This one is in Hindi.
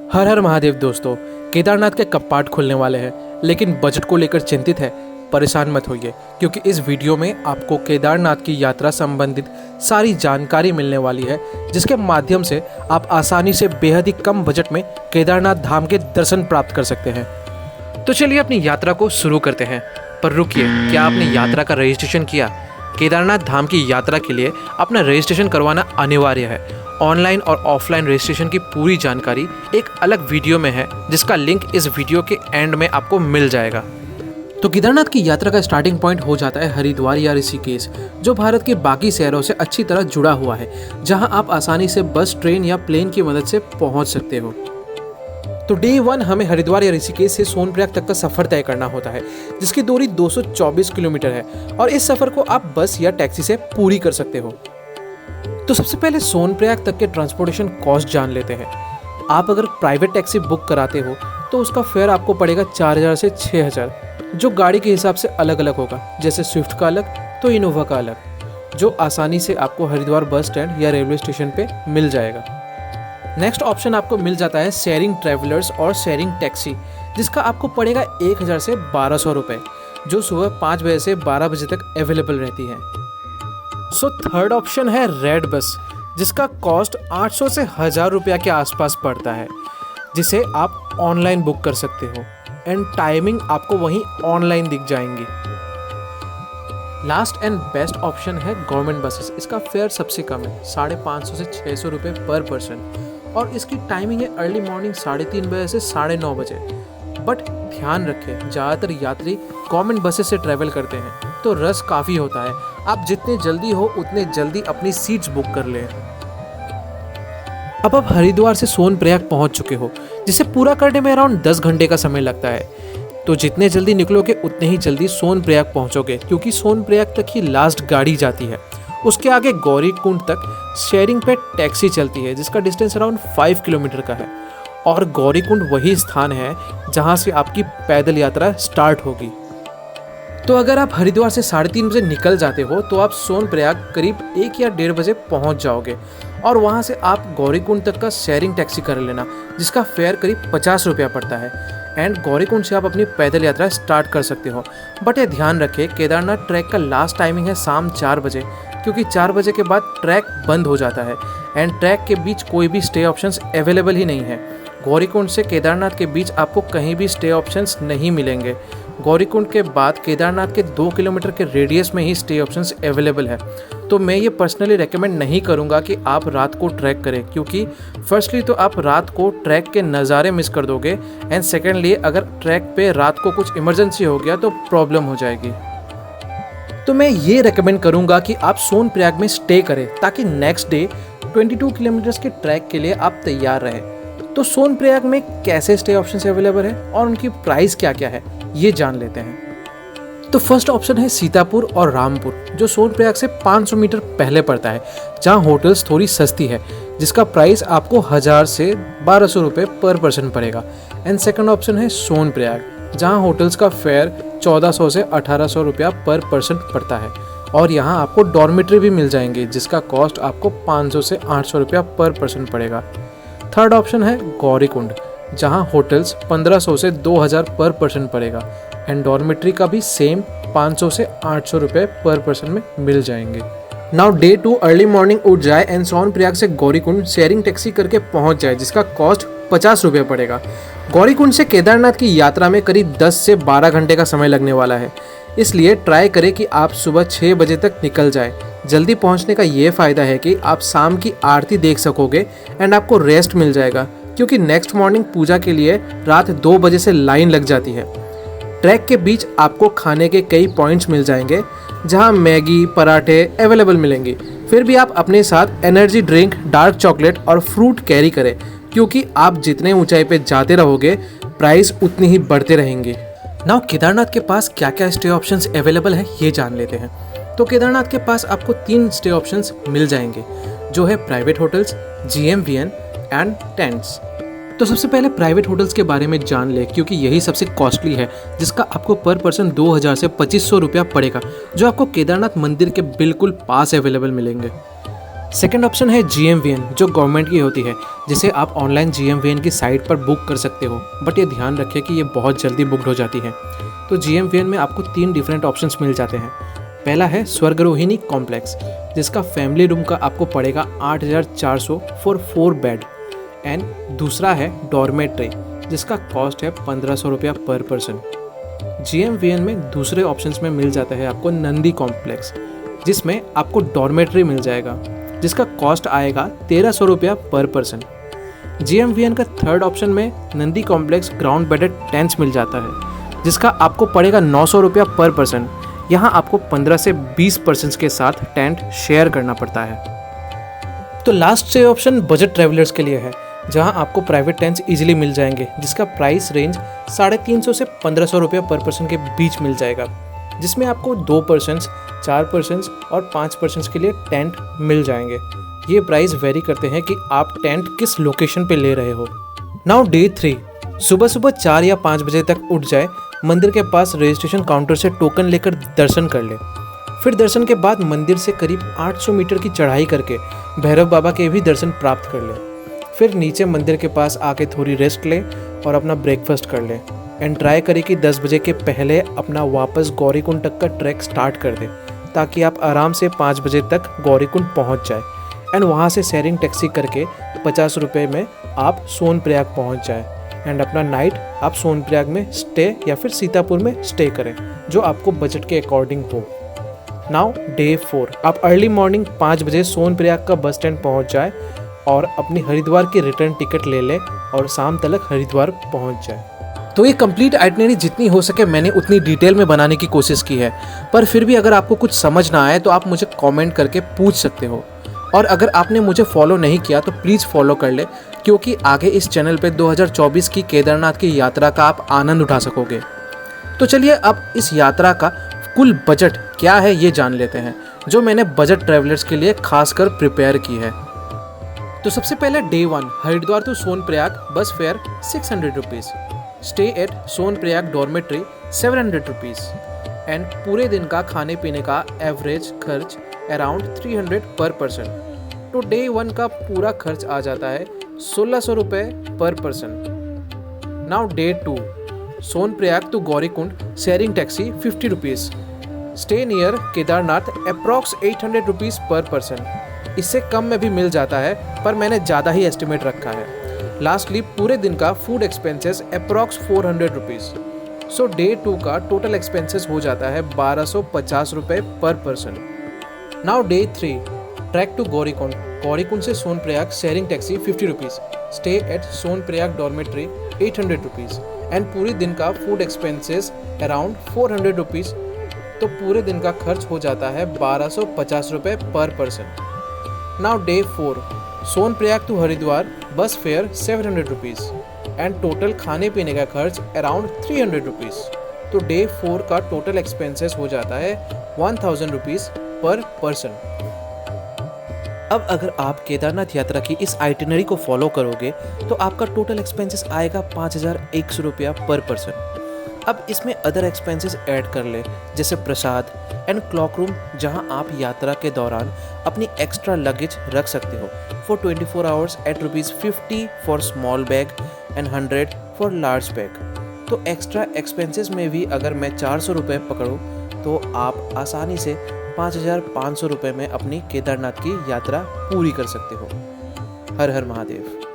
हर हर महादेव दोस्तों। केदारनाथ के कपाट खुलने वाले हैं, लेकिन बजट को लेकर चिंतित है? परेशान मत होइए, क्योंकि इस वीडियो में आपको केदारनाथ की यात्रा संबंधित सारी जानकारी मिलने वाली है, जिसके माध्यम से आप आसानी से बेहद ही कम बजट में केदारनाथ धाम के दर्शन प्राप्त कर सकते हैं। तो चलिए अपनी यात्रा को शुरू करते हैं। पर रुकिए, क्या आपने यात्रा का रजिस्ट्रेशन किया? केदारनाथ धाम की यात्रा के लिए अपना रजिस्ट्रेशन करवाना अनिवार्य है। ऑनलाइन और ऑफलाइन रजिस्ट्रेशन की पूरी जानकारी एक अलग वीडियो में है, जिसका लिंक इस वीडियो के एंड में आपको मिल जाएगा। तो केदारनाथ की यात्रा का स्टार्टिंग पॉइंट हो जाता है हरिद्वार या ऋषिकेश, जो भारत के बाकी शहरों से अच्छी तरह जुड़ा हुआ है, जहां आप आसानी से बस, ट्रेन या प्लेन की मदद से पहुंच सकते हो। तो डे 1 हमें हरिद्वार या ऋषिकेश से सोनप्रयाग तक का सफ़र तय करना होता है, जिसकी दूरी 224 किलोमीटर है, और इस सफ़र को आप बस या टैक्सी से पूरी कर सकते हो। तो सबसे पहले सोनप्रयाग तक के ट्रांसपोर्टेशन कॉस्ट जान लेते हैं। आप अगर प्राइवेट टैक्सी बुक कराते हो तो उसका फेयर आपको पड़ेगा 4000 से 6000, जो गाड़ी के हिसाब से अलग अलग होगा। जैसे स्विफ्ट का अलग तो इनोवा का अलग, जो आसानी से आपको हरिद्वार बस स्टैंड या रेलवे स्टेशन पे मिल जाएगा। नेक्स्ट ऑप्शन आपको मिल जाता है शेयरिंग ट्रैवलर्स और शेयरिंग टैक्सी, जिसका आपको पड़ेगा 1000 से 1200 रुपये, जो सुबह 5 बजे से 12 बजे तक अवेलेबल रहती है। सो थर्ड ऑप्शन है रेड बस, जिसका कॉस्ट 800 से 1000 रुपया के आसपास पड़ता है, जिसे आप ऑनलाइन बुक कर सकते हो, एंड टाइमिंग आपको वहीं ऑनलाइन दिख जाएंगी। लास्ट एंड बेस्ट ऑप्शन है गवर्नमेंट बसेस। इसका फेयर सबसे कम है, 550 से 600 रुपये पर पर्सन, और इसकी टाइमिंग है अर्ली मॉर्निंग 3:30 बजे से 9:30 बजे। बट ध्यान रखें, ज़्यादातर यात्री गवर्नमेंट बसेस से ट्रैवल करते हैं, तो रश काफ़ी होता है। आप जितने जल्दी हो उतने जल्दी अपनी सीट्स बुक कर लें। अब आप हरिद्वार से सोनप्रयाग पहुंच चुके हो, जिसे पूरा करने में अराउंड 10 घंटे का समय लगता है। तो जितने जल्दी निकलोगे उतने ही जल्दी सोनप्रयाग पहुंचोगे, क्योंकि सोनप्रयाग तक ही लास्ट गाड़ी जाती है। उसके आगे गौरीकुंड तक शेयरिंग पे टैक्सी चलती है, जिसका डिस्टेंस अराउंड 5 किलोमीटर का है, और गौरीकुंड वही स्थान है जहां से आपकी पैदल यात्रा स्टार्ट होगी। तो अगर आप हरिद्वार से 3:30 बजे निकल जाते हो तो आप सोनप्रयाग करीब 1 या 1:30 बजे पहुंच जाओगे, और वहां से आप गौरीकुंड तक का शेयरिंग टैक्सी कर लेना, जिसका फेयर करीब 50 रुपया पड़ता है, एंड गौरीकुंड से आप अपनी पैदल यात्रा स्टार्ट कर सकते हो। बट ये ध्यान रखें, केदारनाथ ट्रैक का लास्ट टाइमिंग है शाम 4 बजे, क्योंकि 4 बजे के बाद ट्रैक बंद हो जाता है, एंड ट्रैक के बीच कोई भी स्टे ऑप्शंस अवेलेबल ही नहीं है। गौरीकुंड से केदारनाथ के बीच आपको कहीं भी स्टे ऑप्शंस नहीं मिलेंगे। गौरीकुंड के बाद केदारनाथ के 2 किलोमीटर के रेडियस में ही स्टे ऑप्शंस अवेलेबल है। तो मैं ये पर्सनली रेकमेंड नहीं करूँगा कि आप रात को ट्रैक करें, क्योंकि फर्स्टली तो आप रात को ट्रैक के नज़ारे मिस कर दोगे, एंड सेकेंडली अगर ट्रैक पे रात को कुछ इमरजेंसी हो गया तो प्रॉब्लम हो जाएगी। तो मैं ये रेकमेंड करूँगा कि आप सोनप्रयाग में स्टे करें, ताकि नेक्स्ट डे 22 किलोमीटर्स के ट्रैक के लिए आप तैयार रहें। तो सोनप्रयाग में कैसे स्टे ऑप्शंस अवेलेबल है और उनकी प्राइस क्या क्या है, ये जान लेते हैं। तो फर्स्ट ऑप्शन है सीतापुर और रामपुर, जो सोनप्रयाग से 500 मीटर पहले पड़ता है, जहां होटल्स थोड़ी सस्ती है, जिसका प्राइस आपको 1000 से 1200 रुपये पर पर्सन पड़ेगा। एंड सेकंड ऑप्शन है सोनप्रयाग, जहां होटल्स का फेयर 1400 से 1800 रुपया पर पर्सन पड़ता है, और यहाँ आपको डॉर्मेट्री भी मिल जाएंगे, जिसका कॉस्ट आपको 500 से 800 रुपया पर पर्सन पड़ेगा। थर्ड ऑप्शन है गौरीकुंड, जहां होटल्स 1500 से 2000 पर पर्सन पड़ेगा, एंड डॉर्मेट्री का भी सेम 500 से 800 रुपये पर पर्सन में मिल जाएंगे। नाउ डे 2 अर्ली मॉर्निंग उठ जाए एंड सोनप्रयाग से गौरीकुंड शेयरिंग टैक्सी करके पहुंच जाए, जिसका कॉस्ट 50 रुपये पड़ेगा। गौरीकुंड से केदारनाथ की यात्रा में करीब 10 से 12 घंटे का समय लगने वाला है, इसलिए ट्राई करें कि आप सुबह 6 बजे तक निकल जाए। जल्दी पहुंचने का ये फ़ायदा है कि आप शाम की आरती देख सकोगे, एंड आपको रेस्ट मिल जाएगा, क्योंकि नेक्स्ट मॉर्निंग पूजा के लिए रात 2 बजे से लाइन लग जाती है। ट्रैक के बीच आपको खाने के कई पॉइंट्स मिल जाएंगे, जहां मैगी, पराठे अवेलेबल मिलेंगे। फिर भी आप अपने साथ एनर्जी ड्रिंक, डार्क चॉकलेट और फ्रूट कैरी करें, क्योंकि आप जितने ऊंचाई पे जाते रहोगे प्राइस उतनी ही बढ़ते रहेंगे। नाउ केदारनाथ के पास क्या क्या स्टे ऑप्शंस अवेलेबल है, ये जान लेते हैं। तो केदारनाथ के पास आपको 3 स्टे ऑप्शंस मिल जाएंगे, जो है private hotels, GMVN and tents. तो सबसे पहले प्राइवेट होटल्स के बारे में जान ले, क्योंकि यही सबसे कॉस्टली है, जिसका आपको पर पर्सन 2000 से 2500 रुपया पड़ेगा, जो आपको केदारनाथ मंदिर के बिल्कुल पास अवेलेबल मिलेंगे। सेकेंड ऑप्शन है GMVN, जो गवर्नमेंट की होती है, जिसे आप ऑनलाइन GMVN की साइट पर बुक कर सकते हो, बट ये ध्यान रखिए कि ये बहुत जल्दी बुकड हो जाती है। तो GMVN में आपको 3 डिफरेंट ऑप्शंस मिल जाते हैं। पहला है स्वर्गरोहिणी कॉम्प्लेक्स, जिसका फैमिली रूम का आपको पड़ेगा 8,400 फॉर 4 बेड, एंड दूसरा है डॉर्मेट्री, जिसका कॉस्ट है 1,500 रुपया पर पर्सन। GMVN में दूसरे ऑप्शंस में मिल जाता है आपको नंदी कॉम्प्लेक्स, जिसमें आपको डॉर्मेट्री मिल जाएगा, जिसका कॉस्ट आएगा 1,300 रुपया पर पर्सन। GMVN का थर्ड ऑप्शन में Nandi complex ground bedded tents मिल जाता है, जिसका आपको पड़ेगा 900 रुपया पर पर्सन। यहाँ आपको 15 से 20 पर्सन्स के साथ टेंट शेयर करना पड़ता है। तो लास्ट 6 ऑप्शन बजट ट्रैवलर्स के लिए है, जहाँ आपको प्राइवेट टेंट्स इजीली मिल जाएंगे, जिसका प्राइस रेंज 350 से 1,500 रुपया पर पर्सन के बीच मिल जाएगा, जिसमें आपको 2 पर्सन्स, 4 पर्सन्स और 5 पर्सन्स के लिए टेंट मिल जाएंगे। ये प्राइस वेरी करते हैं कि आप टेंट किस लोकेशन पे ले रहे हो। नाउ डे 3, सुबह सुबह 4 या 5 बजे तक उठ जाए, मंदिर के पास रजिस्ट्रेशन काउंटर से टोकन लेकर दर्शन कर ले। फिर दर्शन के बाद मंदिर से करीब 800 मीटर की चढ़ाई करके भैरव बाबा के भी दर्शन प्राप्त कर ले। फिर नीचे मंदिर के पास आके थोड़ी रेस्ट ले और अपना ब्रेकफास्ट कर ले, एंड ट्राई करें कि 10 बजे के पहले अपना वापस गौरीकुंड तक का ट्रैक स्टार्ट कर दे, ताकि आप आराम से 5 बजे तक गौरीकुंड पहुंच जाए, एंड वहां से शेयरिंग टैक्सी करके 50 रुपये में आप सोनप्रयाग पहुंच जाए, एंड अपना नाइट आप सोनप्रयाग में स्टे या फिर सीतापुर में स्टे करें, जो आपको बजट के अकॉर्डिंग हो। नाउ डे 4, आप अर्ली मॉर्निंग 5 बजे सोनप्रयाग का बस स्टैंड पहुंच जाए और अपनी हरिद्वार की रिटर्न टिकट ले ले और शाम तक हरिद्वार पहुंच जाए। तो ये कंप्लीट आइटनरी जितनी हो सके मैंने उतनी डिटेल में बनाने की कोशिश की है, पर फिर भी अगर आपको कुछ समझ ना आए तो आप मुझे कमेंट करके पूछ सकते हो। और अगर आपने मुझे फॉलो नहीं किया तो प्लीज़ फॉलो कर ले, क्योंकि आगे इस चैनल पे 2024 की केदारनाथ की यात्रा का आप आनंद उठा सकोगे। तो चलिए अब इस यात्रा का कुल बजट क्या है ये जान लेते हैं, जो मैंने बजट ट्रैवलर्स के लिए खासकर प्रिपेयर की है। तो सबसे पहले day 1, Haridwar to Sonprayag bus fare 600 rupees, stay at Sonprayag dormitory 700 rupees, and पूरे दिन का खाने पीने का एवरेज खर्च अराउंड 300 पर पर्सन। तो डे 1 का पूरा खर्च आ जाता है 1,600 रुपये per person. Now day 2, Sonprayag to Gaurikund sharing taxi 50 rupees, stay near Kedarnath approx 800 rupees per person. इससे कम में भी मिल जाता है, पर मैंने ज़्यादा ही एस्टिमेट रखा है। लास्टली पूरे दिन का फूड एक्सपेंसेस अप्रॉक्स 400 रुपीज़। सो डे 2 का टोटल एक्सपेंसेस हो जाता है 1,250 रुपये per person. Now day 3, trek to Gaurikund, Gaurikund से Sonprayag sharing taxi 50 rupees, stay at Sonprayag dormitory 800 rupees, and पूरे दिन का फूड एक्सपेंसेस अराउंड 400 रुपीज़। तो पूरे दिन का खर्च हो जाता है 1,250 रुपये per person. Now day 4, Sonprayag to Haridwar bus fare 700 rupees, and total खाने पीने का खर्च अराउंड 300 रुपीज़। तो डे 4 का टोटल एक्सपेंसेस हो जाता है 1,000 रुपीज़ पर पर्सन। अब अगर आप केदारनाथ यात्रा की इस आइटिनरी को फॉलो करोगे तो आपका टोटल एक्सपेंसेस आएगा 5,100 रुपया पर पर्सन। अब इसमें अदर एक्सपेंसेस ऐड कर ले, जैसे प्रसाद एंड क्लॉक रूम, जहां आप यात्रा के दौरान अपनी एक्स्ट्रा लगेज रख सकते हो for 24 hours at ₹50 for small bag and 100 for large bag. तो एक्स्ट्रा एक्सपेंसेस में भी अगर मैं 400 रुपये पकड़ूँ तो आप आसानी से 5,500 रुपये में अपनी केदारनाथ की यात्रा पूरी कर सकते हो। हर हर महादेव।